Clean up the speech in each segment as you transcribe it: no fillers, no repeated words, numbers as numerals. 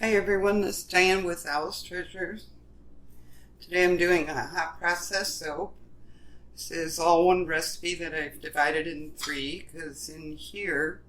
Hi everyone, this is Diane with Owl's Treasures. Today I'm doing a hot process soap. This is all one recipe that I've divided in three because in here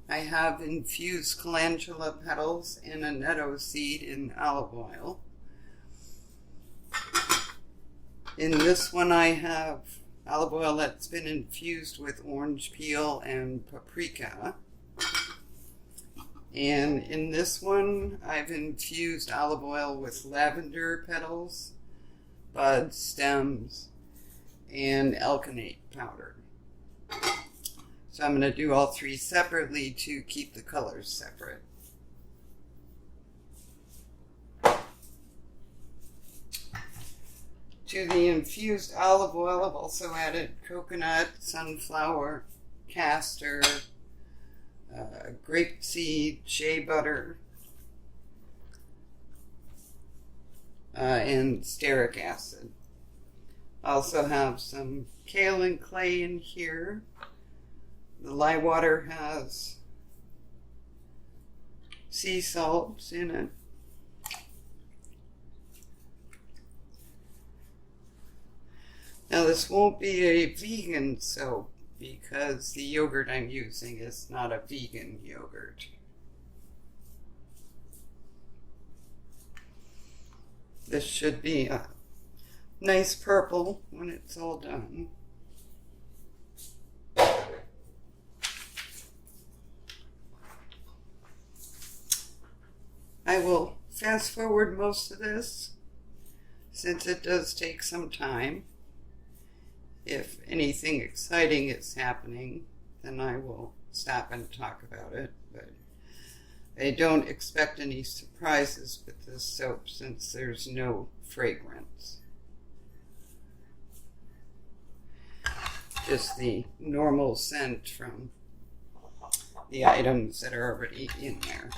I have infused calendula petals and annatto seed in olive oil. In this one I have olive oil that's been infused with orange peel and paprika. And in this one, I've infused olive oil with lavender petals, buds, stems, and alkanate powder. So I'm going to do all three separately to keep the colors separate. To the infused olive oil, I've also added coconut, sunflower, castor, grapeseed, shea butter, and stearic acid. I also have some Kaolin Clay in here. The lye water has sea salts in it. Now this won't be a vegan soap because the yogurt I'm using is not a vegan yogurt. This should be a nice purple when it's all done. I will fast forward most of this since it does take some time. If anything exciting is happening, then I will stop and talk about it, but I don't expect any surprises with this soap since there's no fragrance. Just the normal scent from the items that are already in there.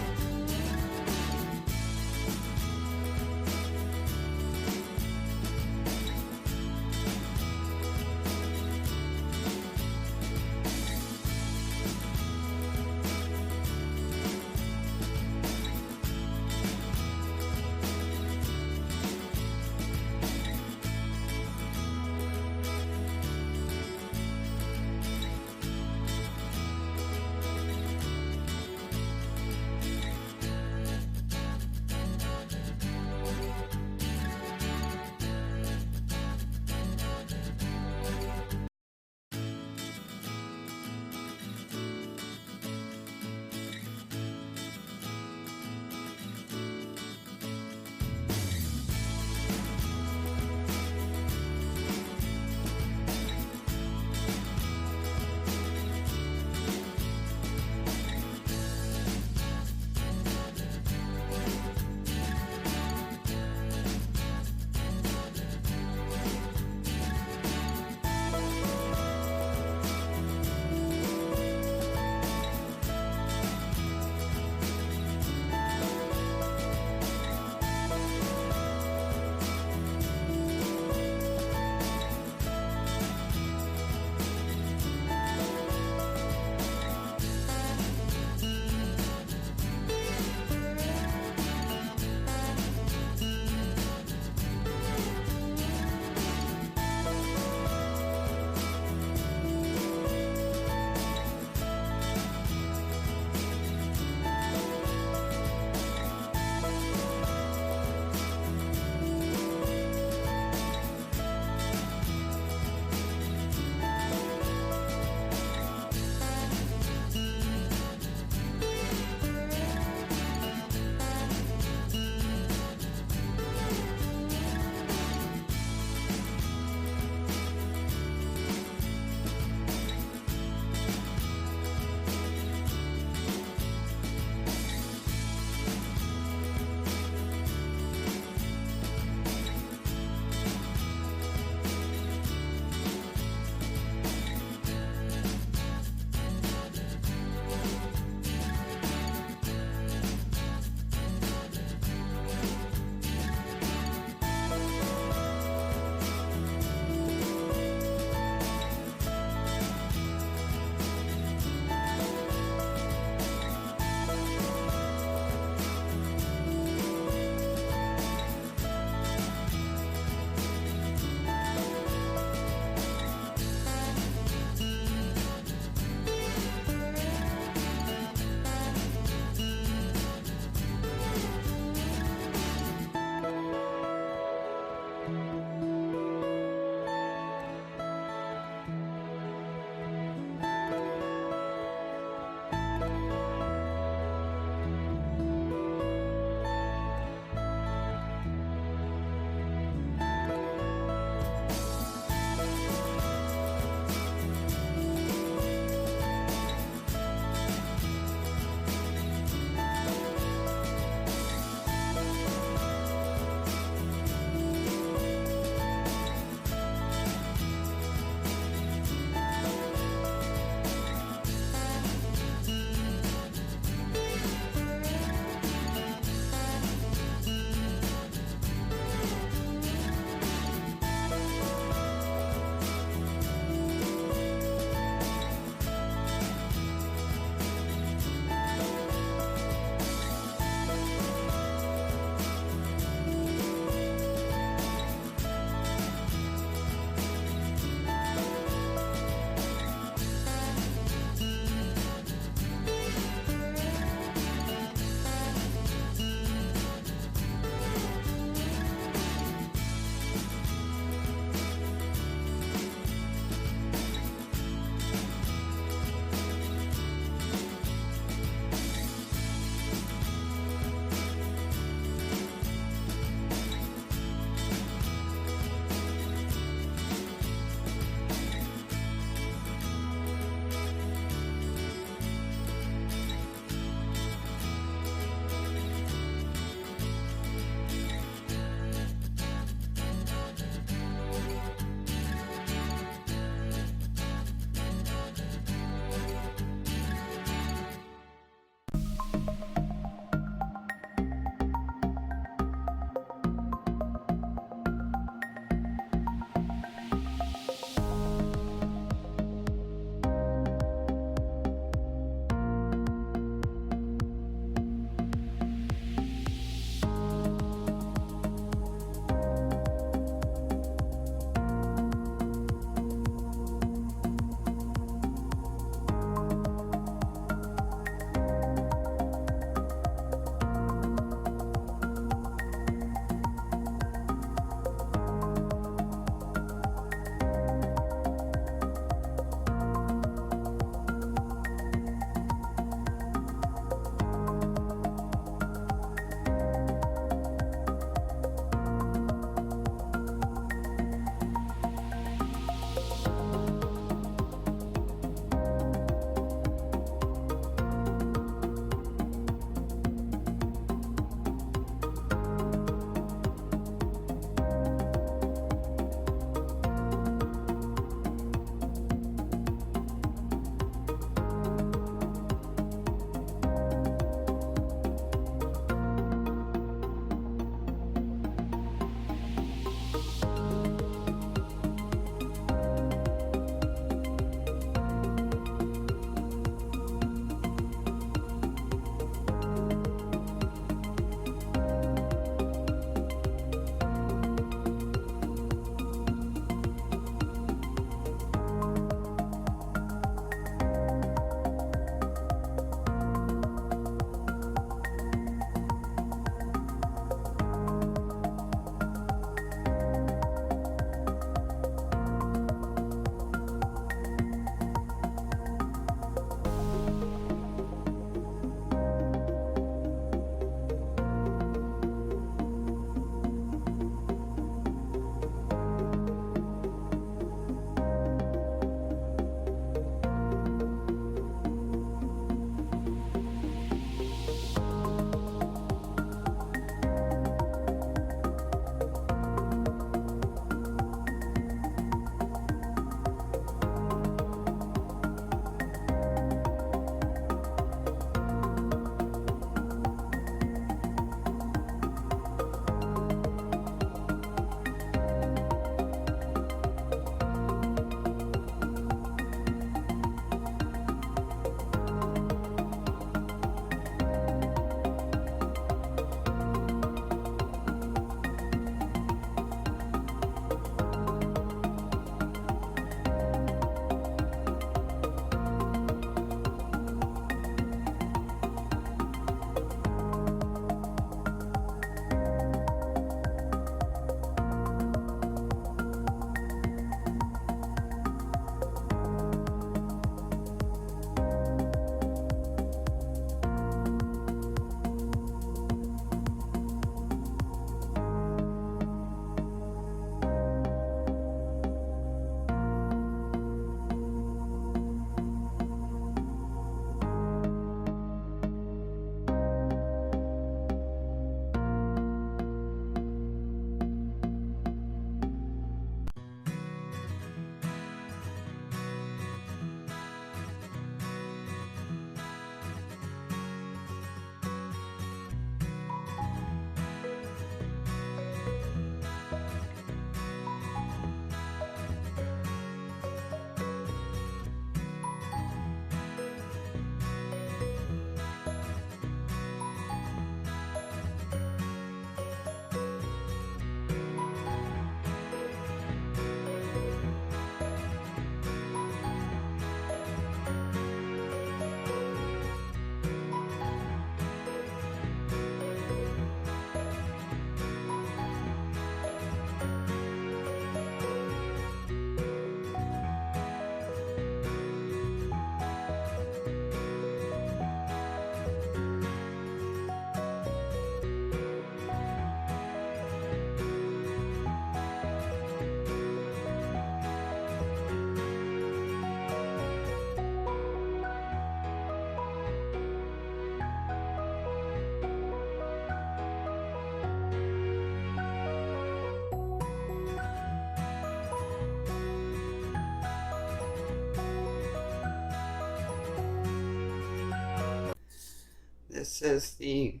This is the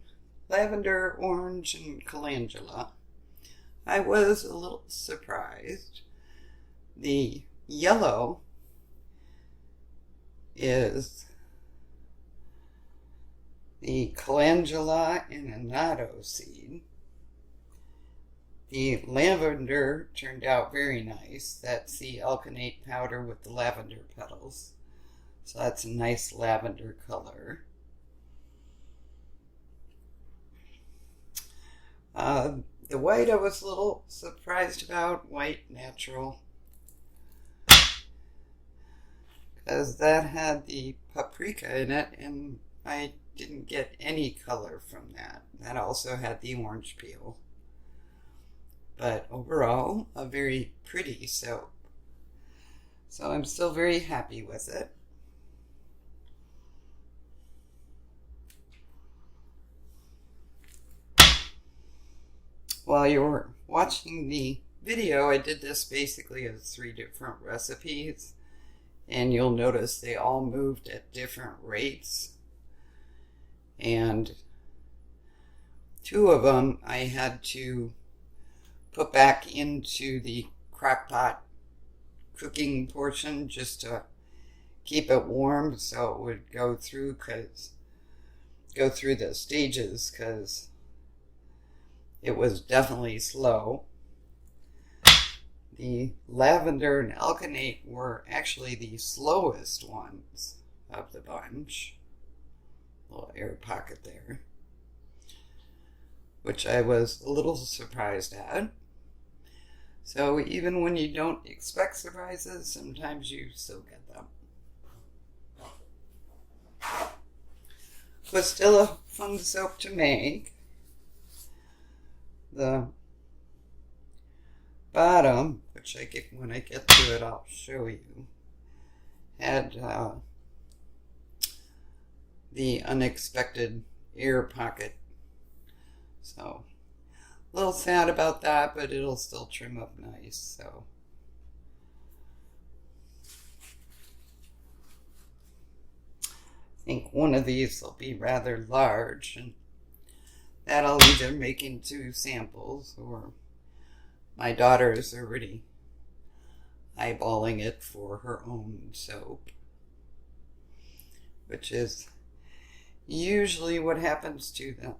Lavender, Orange, and Calendula. I was a little surprised. The yellow is the Calendula and Annatto seed. The lavender turned out very nice. That's the Alkanate powder with the lavender petals. So that's a nice lavender color. The white I was a little surprised about, white natural, because that had the paprika in it and I didn't get any color from that. That also had the orange peel. But overall, a very pretty soap. So I'm still very happy with it. While you're watching the video, I did this basically as 3 different recipes, and you'll notice they all moved at different rates, and 2 of them I had to put back into the crock pot cooking portion just to keep it warm so it would go through the stages, because it was definitely slow. The lavender and alkanate were actually the slowest ones of the bunch. Little air pocket there, which I was a little surprised at. So even when you don't expect surprises, sometimes you still get them. It was still a fun soap to make. The bottom, which when I get to it, I'll show you, had the unexpected air pocket. So a little sad about that, but it'll still trim up nice. So I think one of these will be rather large, and that I'll either make into samples, or my daughter is already eyeballing it for her own soap, which is usually what happens to the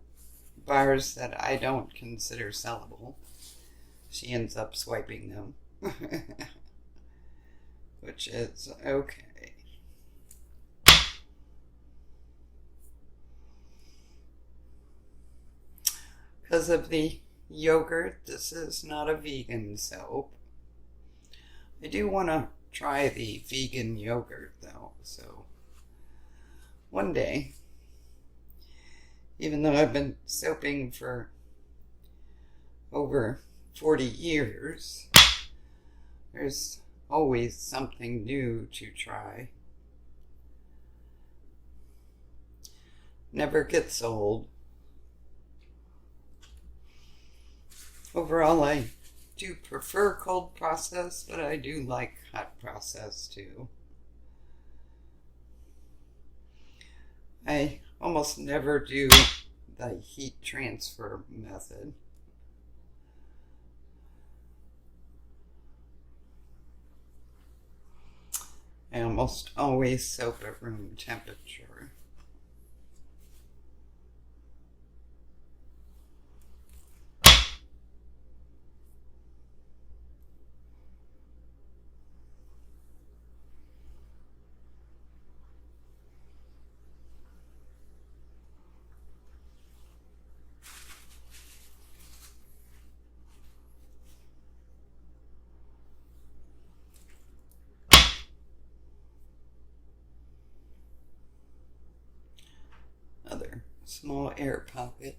bars that I don't consider sellable. She ends up swiping them, which is okay. Because of the yogurt, this is not a vegan soap. I do want to try the vegan yogurt though, so one day, even though I've been soaping for over 40 years, there's always something new to try. Never gets old. Overall, I do prefer cold process, but I do like hot process too. I almost never do the heat transfer method. I almost always soap at room temperature. Another small air pocket.